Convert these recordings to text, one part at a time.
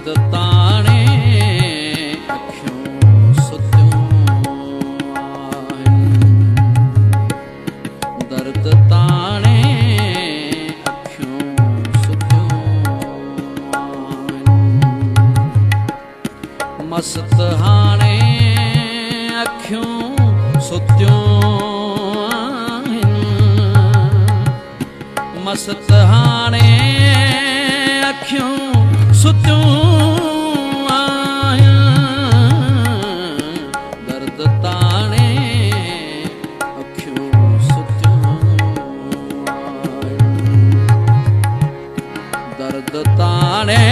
दर्द ताणे अखियों सुतियूं आहिनि दर्द ताणे अखियों सुतियूं आहिनि मस्त हाणे अखियों सुतियूं आहिनि मस्त हाणे अखियों सुतियूं आहिनि दर्द ताणे अखियों सुतियूं आहिनि दर्द ताणे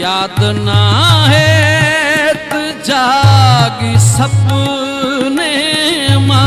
याद ना है त जागी सपने मां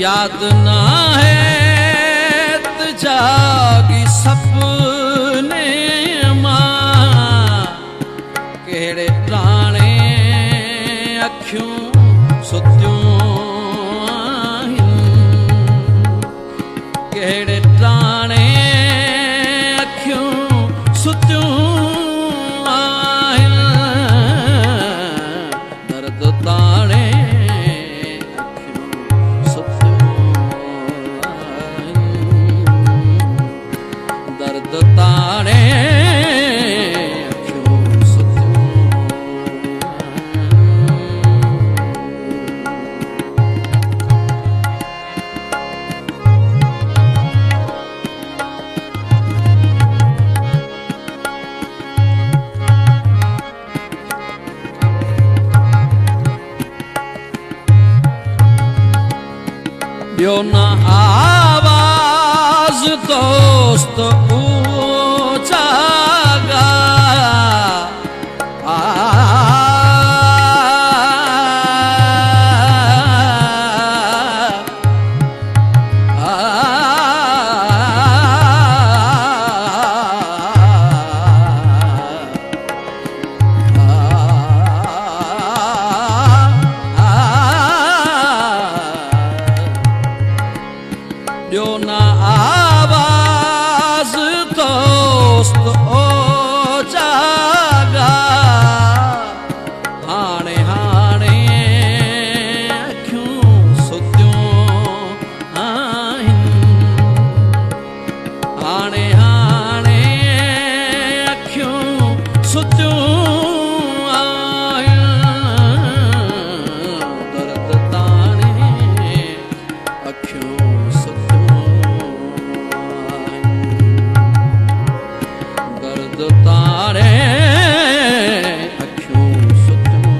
याद ना है त जागी सपने मां कहिड़े प्राणे अखियूं सुतियूं आहिनि कहिड़े प्राणे अखियूं सुतियूं आहिनि दर्द ताणे ताणे अखियों सुतियूं ॿियो न आवाज़ दोस्त ॿियो न आवाज़ दोस्त ओ जागा हाणे हाणे अखियूं सुतियूं आहिनि हाणे हाणे अखियूं सुतियूं आहिनि दर्द ताणे अखियूं तारे अखियों सुतियूं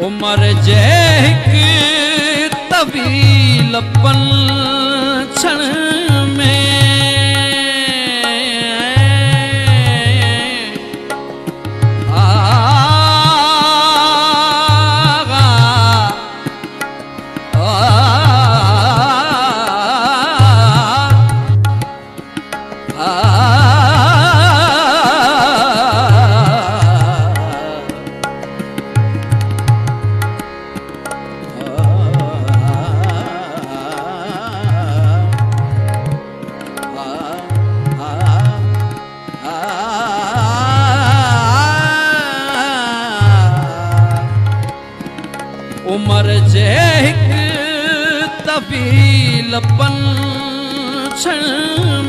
उमर जे हिकु तवील पल क्षण में जे हिकु तवीलपन क्षण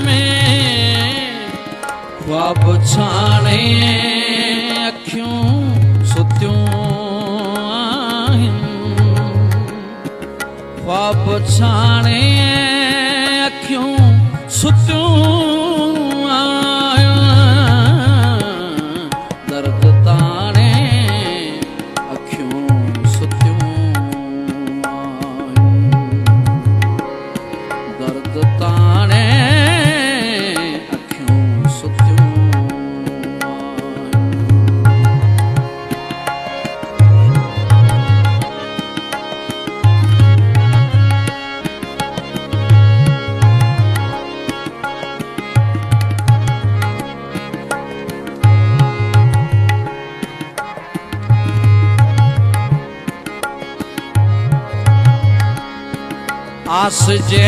में ख्वाब छाणे अखियूं सुतियूं आहिनि ख्वाब छाणे अखियूं सुतियूं आहिनि दर्द ताणे अखियूं सुतियूं आहिनि दर्द ताणे अखियूं सुतियूं आस जे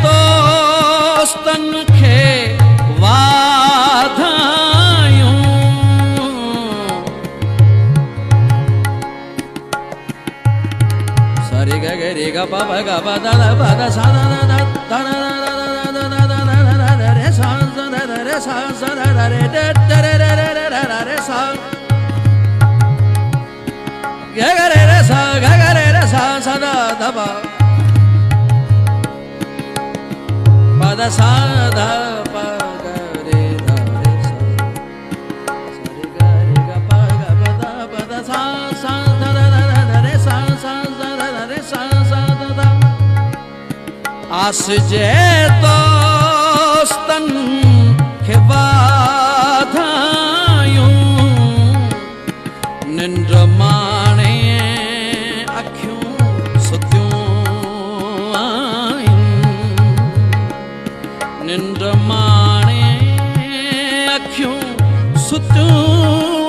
दोस्तन खे वाधायूं सारे ग रे ग प ग प द द प द सा द द द द द रे सा द द रे सा स द द रे द द रे रे रे रे रे सा ग रे रे सा ग रे रे सा स द द प द सा ध प ग रे ध रे सा सा रे ग प ग प द सा सा ध ध ध रे सा सा ध ध रे सा सा ध ध आस जे दोस्तन खे वाधायूं निंड माणे अखियूं सुतियूं निंड माणे अखियूं सुतियूं